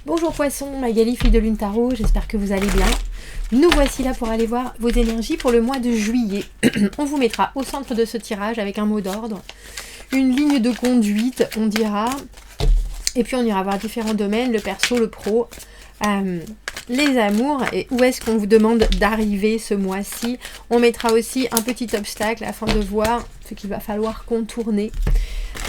Bonjour Poisson, Magali, fille de Lune Tarot, j'espère que vous allez bien. Nous voici là pour aller voir vos énergies pour le mois de juillet. On vous mettra au centre de ce tirage avec un mot d'ordre, une ligne de conduite, on dira. Et puis on ira voir différents domaines, le perso, le pro, les amours et où est-ce qu'on vous demande d'arriver ce mois-ci. On mettra aussi un petit obstacle afin de voir ce qu'il va falloir contourner.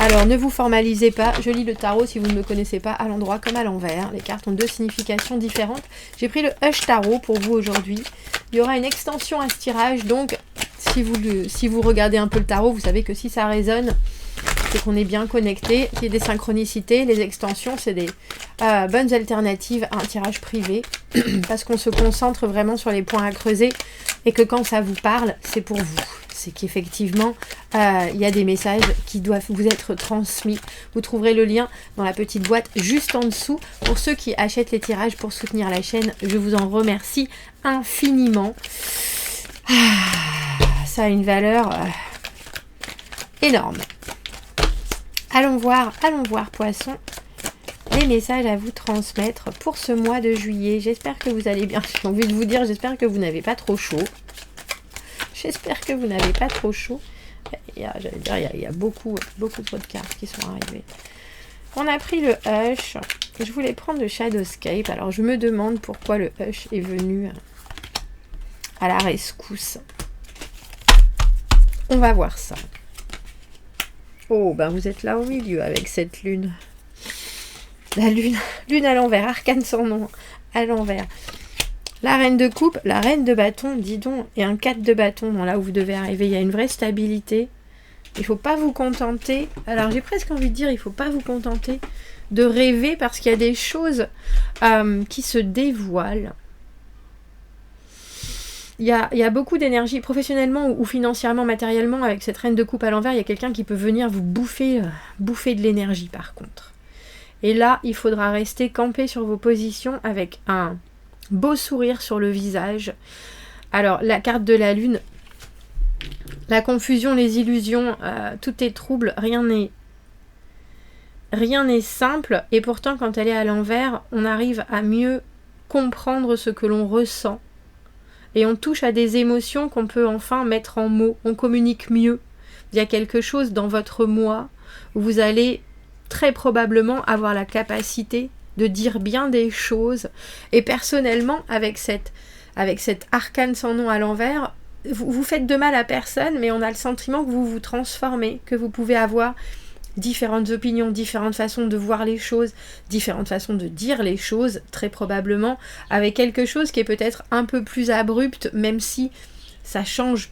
Alors ne vous formalisez pas, je lis le tarot si vous ne me connaissez pas à l'endroit comme à l'envers. Les cartes ont deux significations différentes. J'ai pris le Hush Tarot pour vous aujourd'hui. Il y aura une extension à ce tirage, donc si vous regardez un peu le tarot, vous savez que si ça résonne, c'est qu'on est bien connecté, qu'il y ait des synchronicités. Les extensions, c'est des bonnes alternatives à un tirage privé, parce qu'on se concentre vraiment sur les points à creuser, et que quand ça vous parle, c'est pour vous. C'est qu'effectivement, il y a des messages qui doivent vous être transmis. Vous trouverez le lien dans la petite boîte juste en dessous. Pour ceux qui achètent les tirages pour soutenir la chaîne, je vous en remercie infiniment. Ça a une valeur énorme. Allons voir, Poisson, les messages à vous transmettre pour ce mois de juillet. J'espère que vous allez bien. J'ai envie de vous dire, j'espère que vous n'avez pas trop chaud. J'espère que vous n'avez pas trop chaud. Il y a beaucoup de cartes qui sont arrivées. On a pris le Hush. Je voulais prendre le Shadowscape. Alors je me demande pourquoi le Hush est venu à la rescousse. On va voir ça. Oh, ben vous êtes là au milieu avec cette lune. La lune à l'envers, arcane sans nom, à l'envers. La reine de coupe, la reine de bâton, dis donc, et un 4 de bâton, dans là où vous devez arriver. Il y a une vraie stabilité. Il ne faut pas vous contenter. Alors j'ai presque envie de dire, il ne faut pas vous contenter de rêver parce qu'il y a des choses qui se dévoilent. Il y a beaucoup d'énergie, professionnellement ou financièrement, matériellement, avec cette reine de coupe à l'envers, il y a quelqu'un qui peut venir vous bouffer de l'énergie par contre. Et là, il faudra rester campé sur vos positions avec un beau sourire sur le visage. Alors, la carte de la lune, la confusion, les illusions, tout est trouble, rien n'est simple. Et pourtant, quand elle est à l'envers, on arrive à mieux comprendre ce que l'on ressent. Et on touche à des émotions qu'on peut enfin mettre en mots. On communique mieux. Il y a quelque chose dans votre moi où vous allez très probablement avoir la capacité de dire bien des choses. Et personnellement, avec cette arcane sans nom à l'envers, vous faites de mal à personne, mais on a le sentiment que vous vous transformez, que vous pouvez avoir différentes opinions, différentes façons de voir les choses, différentes façons de dire les choses, très probablement, avec quelque chose qui est peut-être un peu plus abrupt, même si ça change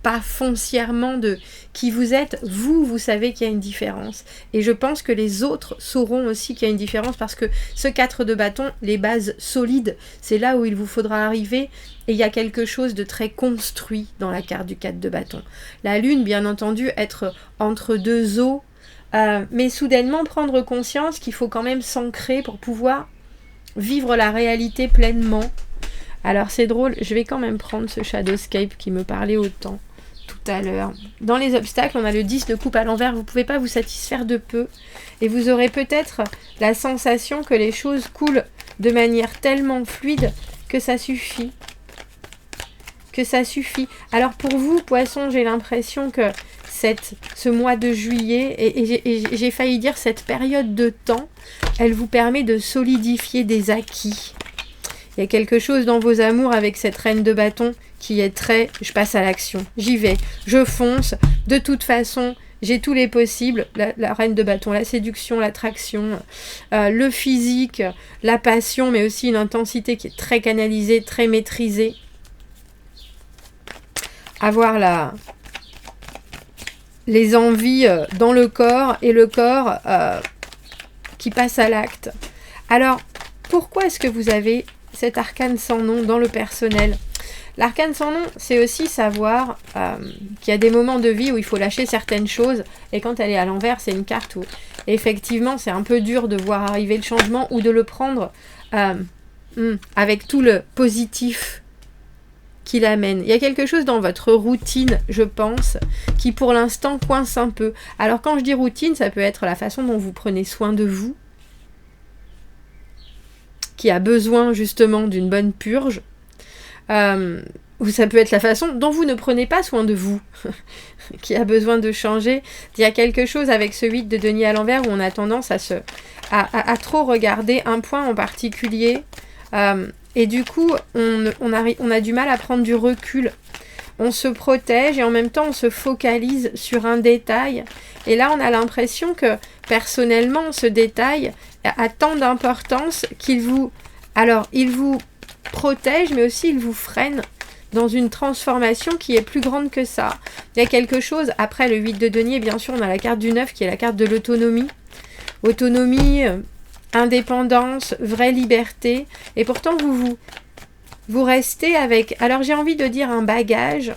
pas foncièrement de qui vous êtes. Vous savez qu'il y a une différence. Et je pense que les autres sauront aussi qu'il y a une différence parce que ce 4 de bâton, les bases solides, c'est là où il vous faudra arriver. Et il y a quelque chose de très construit dans la carte du 4 de bâton. La lune, bien entendu, être entre deux eaux, mais soudainement prendre conscience qu'il faut quand même s'ancrer pour pouvoir vivre la réalité pleinement. Alors c'est drôle, je vais quand même prendre ce Shadowscape qui me parlait autant tout à l'heure. Dans les obstacles, on a le 10 de coupe à l'envers, vous ne pouvez pas vous satisfaire de peu et vous aurez peut-être la sensation que les choses coulent de manière tellement fluide que ça suffit. Alors pour vous, Poisson, j'ai l'impression que ce mois de juillet, et j'ai failli dire cette période de temps, elle vous permet de solidifier des acquis. Il y a quelque chose dans vos amours avec cette reine de bâton qui est très, je passe à l'action, j'y vais, je fonce, de toute façon, j'ai tous les possibles, la reine de bâton, la séduction, l'attraction, le physique, la passion, mais aussi une intensité qui est très canalisée, très maîtrisée. Avoir les envies dans le corps et le corps qui passe à l'acte. Alors, pourquoi est-ce que vous avez cet arcane sans nom dans le personnel? L'arcane sans nom, c'est aussi savoir qu'il y a des moments de vie où il faut lâcher certaines choses, et quand elle est à l'envers, c'est une carte où effectivement c'est un peu dur de voir arriver le changement ou de le prendre avec tout le positif qui l'amène. Il y a quelque chose dans votre routine, je pense, qui pour l'instant coince un peu. Alors quand je dis routine, ça peut être la façon dont vous prenez soin de vous. qui a besoin justement d'une bonne purge, ou ça peut être la façon dont vous ne prenez pas soin de vous, qui a besoin de changer. Il y a quelque chose avec ce 8 de denier à l'envers où on a tendance à trop regarder un point en particulier, et du coup on a du mal à prendre du recul. On se protège et en même temps on se focalise sur un détail. Et là on a l'impression que personnellement ce détail a tant d'importance qu'il vous protège mais aussi il vous freine dans une transformation qui est plus grande que ça. Il y a quelque chose, après le 8 de denier, bien sûr on a la carte du 9 qui est la carte de l'autonomie. Autonomie, indépendance, vraie liberté. Et pourtant vous restez avec, alors j'ai envie de dire un bagage,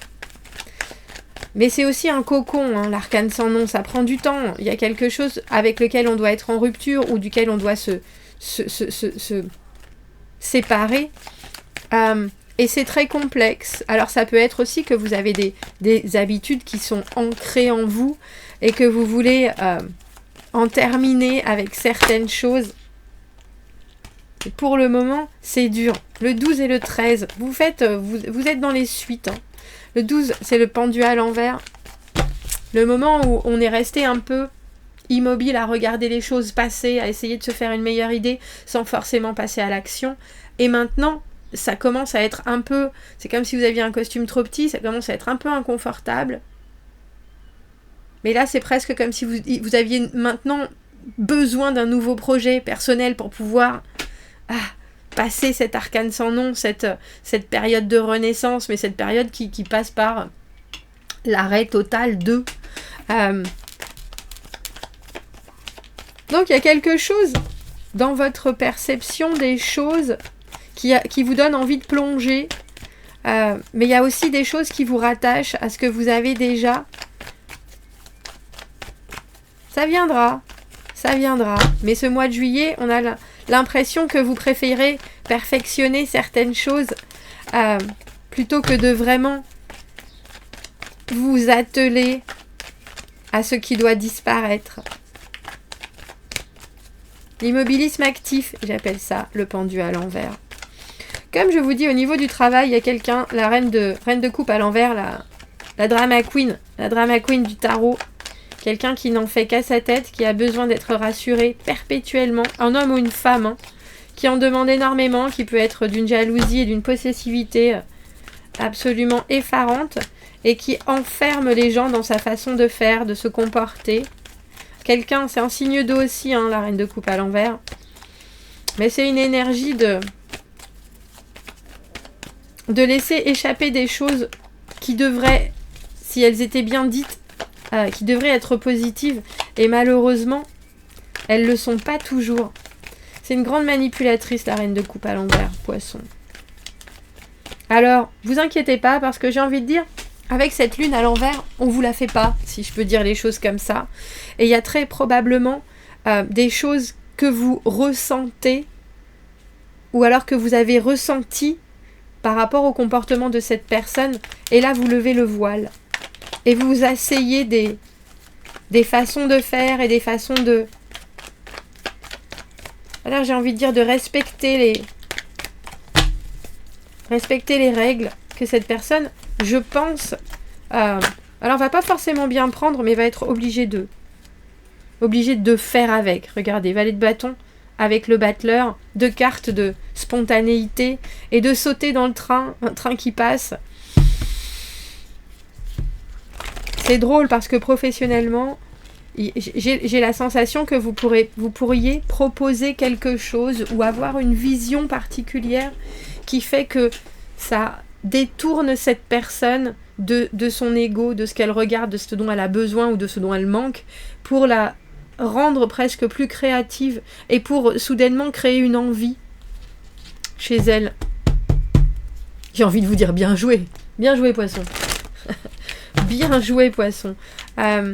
mais c'est aussi un cocon, hein, l'arcane sans nom, ça prend du temps. Il y a quelque chose avec lequel on doit être en rupture ou duquel on doit se séparer. Et c'est très complexe. Alors ça peut être aussi que vous avez des habitudes qui sont ancrées en vous et que vous voulez en terminer avec certaines choses. Et pour le moment, c'est dur. Le 12 et le 13, vous êtes dans les suites. Hein. Le 12, c'est le pendu à l'envers. Le moment où on est resté un peu immobile à regarder les choses passer, à essayer de se faire une meilleure idée sans forcément passer à l'action. Et maintenant, ça commence à être un peu... C'est comme si vous aviez un costume trop petit, ça commence à être un peu inconfortable. Mais là, c'est presque comme si vous aviez maintenant besoin d'un nouveau projet personnel pour pouvoir... passer cet arcane sans nom, cette période de renaissance, mais cette période qui passe par l'arrêt total de... Donc il y a quelque chose dans votre perception des choses qui vous donne envie de plonger, mais il y a aussi des choses qui vous rattachent à ce que vous avez déjà. Ça viendra, mais ce mois de juillet, on a l'impression que vous préférez perfectionner certaines choses plutôt que de vraiment vous atteler à ce qui doit disparaître. L'immobilisme actif, j'appelle ça le pendu à l'envers. Comme je vous dis, au niveau du travail, il y a quelqu'un, la reine de coupe à l'envers, la drama queen du tarot. Quelqu'un qui n'en fait qu'à sa tête, qui a besoin d'être rassuré perpétuellement, un homme ou une femme, hein, qui en demande énormément, qui peut être d'une jalousie et d'une possessivité absolument effarante, et qui enferme les gens dans sa façon de faire, de se comporter. Quelqu'un, c'est un signe d'eau aussi, hein, la reine de coupe à l'envers. Mais c'est une énergie de laisser échapper des choses qui devraient, si elles étaient bien dites, qui devraient être positives, et malheureusement, elles ne le sont pas toujours. C'est une grande manipulatrice, la reine de coupe à l'envers, poisson. Alors, vous inquiétez pas, parce que j'ai envie de dire, avec cette lune à l'envers, on vous la fait pas, si je peux dire les choses comme ça. Et il y a très probablement des choses que vous ressentez, ou alors que vous avez ressenti par rapport au comportement de cette personne, et là vous levez le voile. Et vous vous asseyez des façons de faire et des façons de... Alors j'ai envie de dire de respecter les règles que cette personne, je pense, alors va pas forcément bien prendre, mais va être obligée de faire avec. Regardez, valet de bâton avec le battleur, 2 cartes de spontanéité et de sauter dans le train, un train qui passe. C'est drôle parce que professionnellement, j'ai la sensation que vous pourriez proposer quelque chose ou avoir une vision particulière qui fait que ça détourne cette personne de son ego, de ce qu'elle regarde, de ce dont elle a besoin ou de ce dont elle manque, pour la rendre presque plus créative et pour soudainement créer une envie chez elle. J'ai envie de vous dire bien joué poisson. Bien joué poisson. Un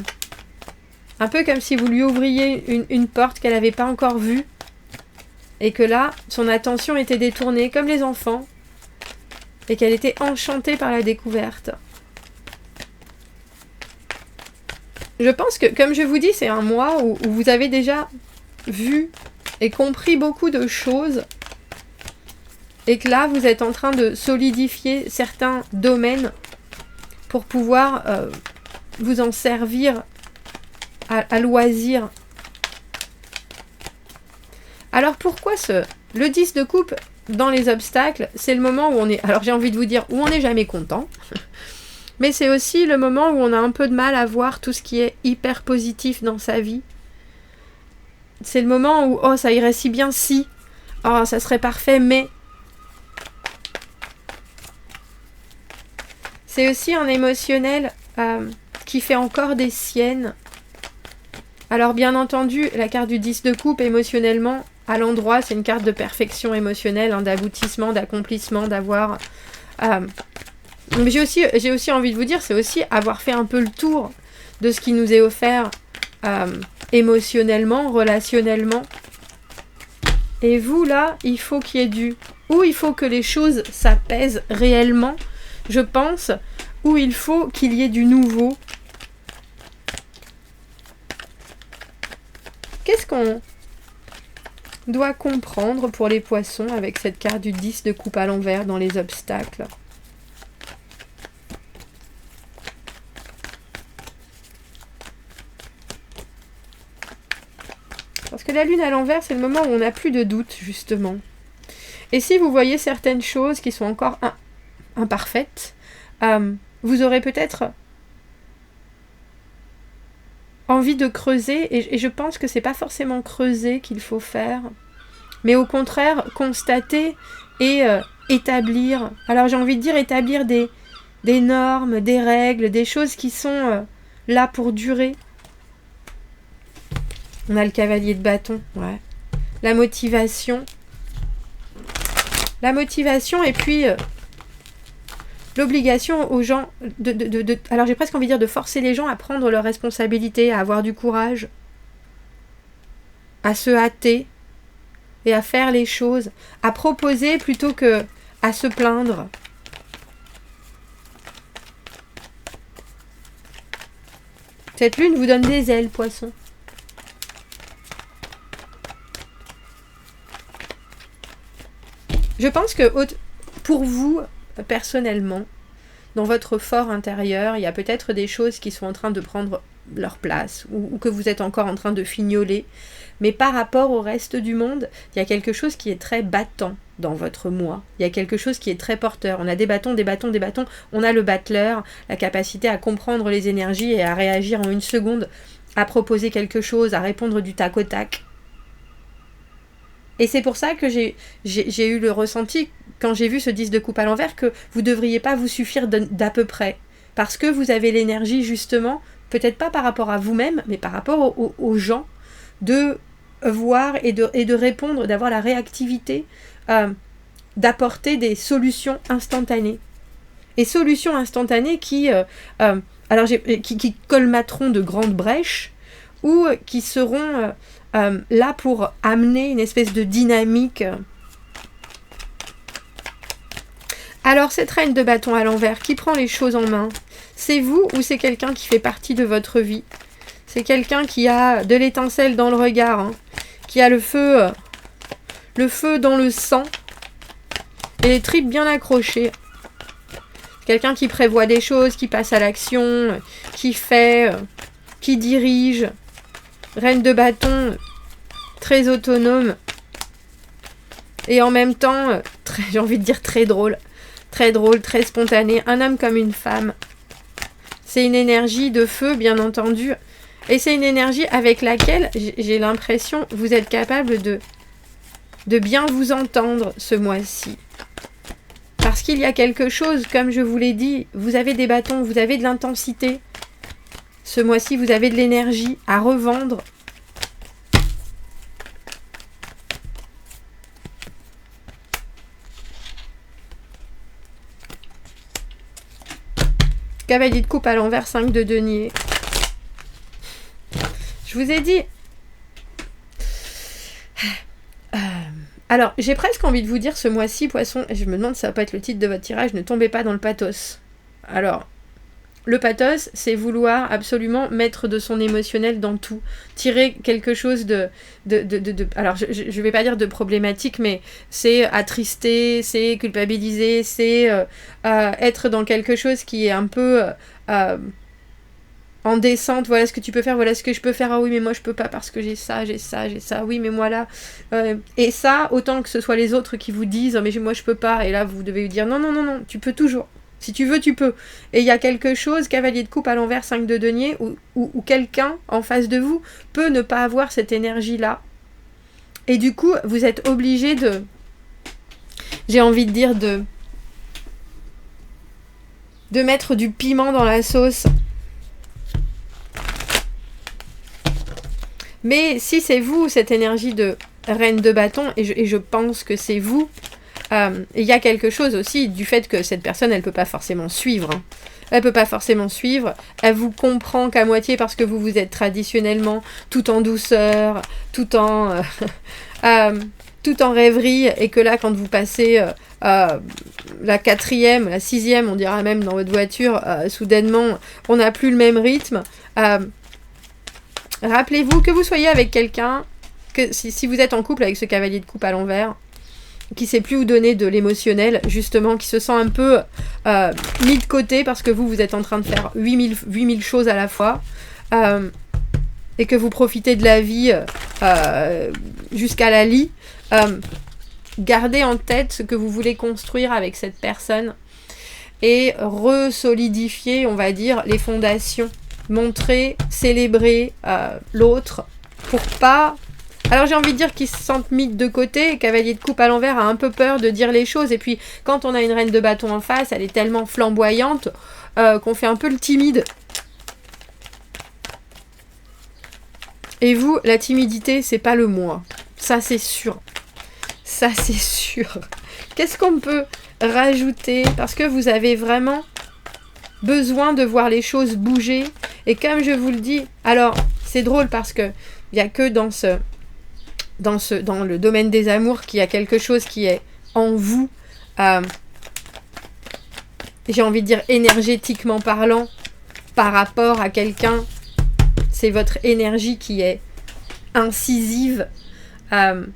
peu comme si vous lui ouvriez une porte qu'elle n'avait pas encore vue et que là, son attention était détournée comme les enfants et qu'elle était enchantée par la découverte. Je pense que, comme je vous dis, c'est un mois où vous avez déjà vu et compris beaucoup de choses Et que là, vous êtes en train de solidifier certains domaines pour pouvoir vous en servir à loisir. Alors pourquoi le 10 de coupe dans les obstacles, c'est le moment où on est... Alors j'ai envie de vous dire où on n'est jamais content. Mais c'est aussi le moment où on a un peu de mal à voir tout ce qui est hyper positif dans sa vie. C'est le moment où, oh, ça irait si bien si, oh, ça serait parfait, mais... C'est aussi un émotionnel qui fait encore des siennes. Alors bien entendu, la carte du 10 de coupe, émotionnellement, à l'endroit, c'est une carte de perfection émotionnelle, hein, d'aboutissement, d'accomplissement, d'avoir... Mais j'ai aussi envie de vous dire, c'est aussi avoir fait un peu le tour de ce qui nous est offert émotionnellement, relationnellement. Et vous, là, il faut qu'il y ait il faut que les choses s'apaisent réellement, je pense, ou il faut qu'il y ait du nouveau. Qu'est-ce qu'on doit comprendre pour les poissons avec cette carte du 10 de coupe à l'envers dans les obstacles ? Parce que la lune à l'envers, c'est le moment où on n'a plus de doute, justement. Et si vous voyez certaines choses qui sont encore imparfaites, vous aurez peut-être envie de creuser, et je pense que c'est pas forcément creuser qu'il faut faire, mais au contraire, constater et établir. Alors j'ai envie de dire établir des normes, des règles, des choses qui sont là pour durer. On a le cavalier de bâton, ouais. La motivation. La motivation et puis l'obligation aux gens alors j'ai presque envie de dire de forcer les gens à prendre leurs responsabilités, à avoir du courage, à se hâter et à faire les choses, à proposer plutôt que à se plaindre. Cette lune vous donne des ailes, poisson. Je pense que pour vous, personnellement, dans votre fort intérieur, il y a peut-être des choses qui sont en train de prendre leur place ou que vous êtes encore en train de fignoler. Mais par rapport au reste du monde, il y a quelque chose qui est très battant dans votre moi. Il y a quelque chose qui est très porteur. On a des bâtons, des bâtons, des bâtons. On a le battleur, la capacité à comprendre les énergies et à réagir en une seconde, à proposer quelque chose, à répondre du tac au tac. Et c'est pour ça que j'ai eu le ressenti, quand j'ai vu ce 10 de coupe à l'envers, que vous ne devriez pas vous suffire d'à peu près. Parce que vous avez l'énergie, justement, peut-être pas par rapport à vous-même, mais par rapport aux gens, de voir et de répondre, d'avoir la réactivité, d'apporter des solutions instantanées. Et solutions instantanées qui colmateront de grandes brèches, ou qui seront... là pour amener une espèce de dynamique. Alors cette reine de bâton à l'envers qui prend les choses en main, c'est vous ou c'est quelqu'un qui fait partie de votre vie? C'est quelqu'un qui a de l'étincelle dans le regard, hein, qui a le feu dans le sang et les tripes bien accrochées. Quelqu'un qui prévoit des choses, qui passe à l'action, qui fait, qui dirige. Reine de bâton, très autonome et en même temps, j'ai envie de dire très drôle, très spontané, un homme comme une femme. C'est une énergie de feu, bien entendu, et c'est une énergie avec laquelle j'ai l'impression vous êtes capable de bien vous entendre ce mois-ci. Parce qu'il y a quelque chose, comme je vous l'ai dit, vous avez des bâtons, vous avez de l'intensité. Ce mois-ci, vous avez de l'énergie à revendre. Cavalier de coupe à l'envers, 5 de denier. Je vous ai dit... Alors, j'ai presque envie de vous dire ce mois-ci, poisson, et je me demande si ça va pas être le titre de votre tirage, ne tombez pas dans le pathos. Alors, Le pathos, c'est vouloir absolument mettre de son émotionnel dans tout. Tirer quelque chose alors, je vais pas dire de problématique, mais c'est attrister, c'est culpabiliser, c'est être dans quelque chose qui est un peu en descente. Voilà ce que tu peux faire, voilà ce que je peux faire. Ah oui, mais moi je peux pas parce que j'ai ça. Oui, mais moi là... et ça, autant que ce soit les autres qui vous disent « mais moi je peux pas », et là vous devez lui dire « non, tu peux toujours ». Si tu veux, tu peux. Et il y a quelque chose, cavalier de coupe à l'envers, 5 de denier, où quelqu'un en face de vous peut ne pas avoir cette énergie-là. Et du coup, vous êtes obligé de... J'ai envie de dire de mettre du piment dans la sauce. Mais si c'est vous, cette énergie de reine de bâton, et je pense que c'est vous, il y a quelque chose aussi du fait que cette personne, elle peut pas forcément suivre. Hein. Elle peut pas forcément suivre. Elle vous comprend qu'à moitié parce que vous vous êtes traditionnellement tout en douceur, tout en rêverie, et que là, quand vous passez la 4e, la 6e, on dira même dans votre voiture, soudainement, on n'a plus le même rythme. Rappelez-vous que vous soyez avec quelqu'un, que si vous êtes en couple avec ce cavalier de coupe à l'envers, qui sait plus où donner de l'émotionnel, justement, qui se sent un peu mis de côté parce que vous êtes en train de faire 8000 choses à la fois, et que vous profitez de la vie jusqu'à la lie, gardez en tête ce que vous voulez construire avec cette personne et resolidifier, on va dire, les fondations. Montrer, célébrer l'autre pour pas... Alors j'ai envie de dire qu'ils se sentent mis de côté, et cavalier de coupe à l'envers a un peu peur de dire les choses, et puis quand on a une reine de bâton en face, elle est tellement flamboyante qu'on fait un peu le timide. Et vous, la timidité, c'est pas le moi. Ça c'est sûr. Ça c'est sûr. Qu'est-ce qu'on peut rajouter? Parce que vous avez vraiment besoin de voir les choses bouger. Et comme je vous le dis, alors c'est drôle parce que il n'y a que dans le domaine des amours qu'il y a quelque chose qui est en vous, j'ai envie de dire énergétiquement parlant, par rapport à quelqu'un, c'est votre énergie qui est incisive. Le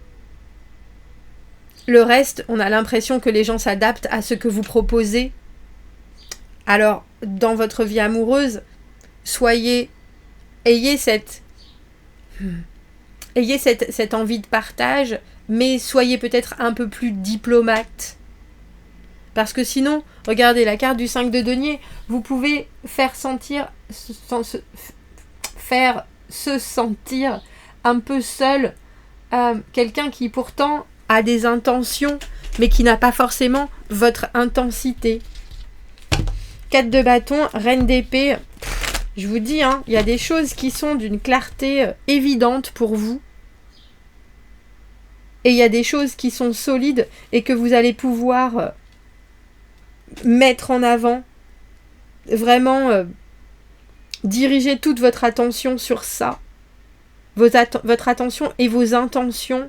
reste, on a l'impression que les gens s'adaptent à ce que vous proposez. Alors, dans votre vie amoureuse, ayez cette envie de partage, mais soyez peut-être un peu plus diplomate. Parce que sinon, regardez la carte du 5 de denier, vous pouvez faire se sentir un peu seul quelqu'un qui pourtant a des intentions, mais qui n'a pas forcément votre intensité. 4 de bâton, reine d'épée, je vous dis, hein, il y a des choses qui sont d'une clarté évidente pour vous. Et il y a des choses qui sont solides et que vous allez pouvoir mettre en avant. Vraiment diriger toute votre attention sur ça. Votre attention et vos intentions.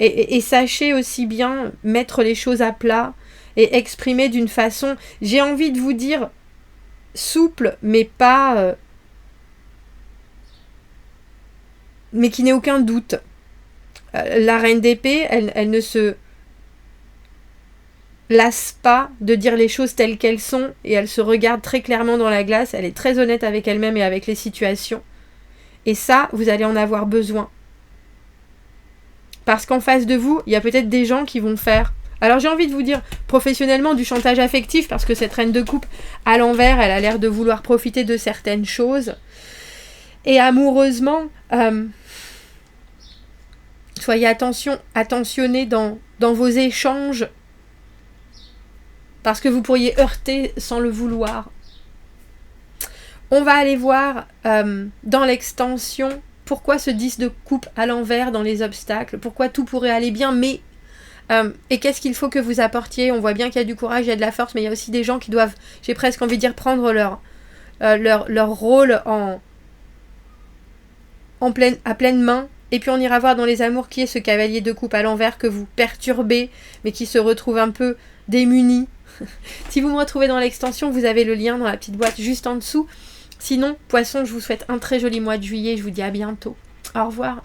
Et sachez aussi bien mettre les choses à plat et exprimer d'une façon, j'ai envie de vous dire, souple, mais pas... mais qui n'ait aucun doute. La reine d'épée, elle ne se lasse pas de dire les choses telles qu'elles sont, et elle se regarde très clairement dans la glace, elle est très honnête avec elle-même et avec les situations. Et ça, vous allez en avoir besoin. Parce qu'en face de vous, il y a peut-être des gens qui vont faire... Alors j'ai envie de vous dire professionnellement du chantage affectif, parce que cette reine de coupe à l'envers, elle a l'air de vouloir profiter de certaines choses. Et amoureusement, soyez attentionnés dans vos échanges, parce que vous pourriez heurter sans le vouloir. On va aller voir dans l'extension pourquoi ce 10 de coupe à l'envers dans les obstacles, pourquoi tout pourrait aller bien, mais... et qu'est-ce qu'il faut que vous apportiez? On voit bien qu'il y a du courage, il y a de la force, mais il y a aussi des gens qui doivent, j'ai presque envie de dire, prendre leur rôle à pleine main. Et puis on ira voir dans les amours qui est ce cavalier de coupe à l'envers que vous perturbez, mais qui se retrouve un peu démuni. Si vous me retrouvez dans l'extension, vous avez le lien dans la petite boîte juste en dessous. Sinon, Poisson, je vous souhaite un très joli mois de juillet. Je vous dis à bientôt. Au revoir.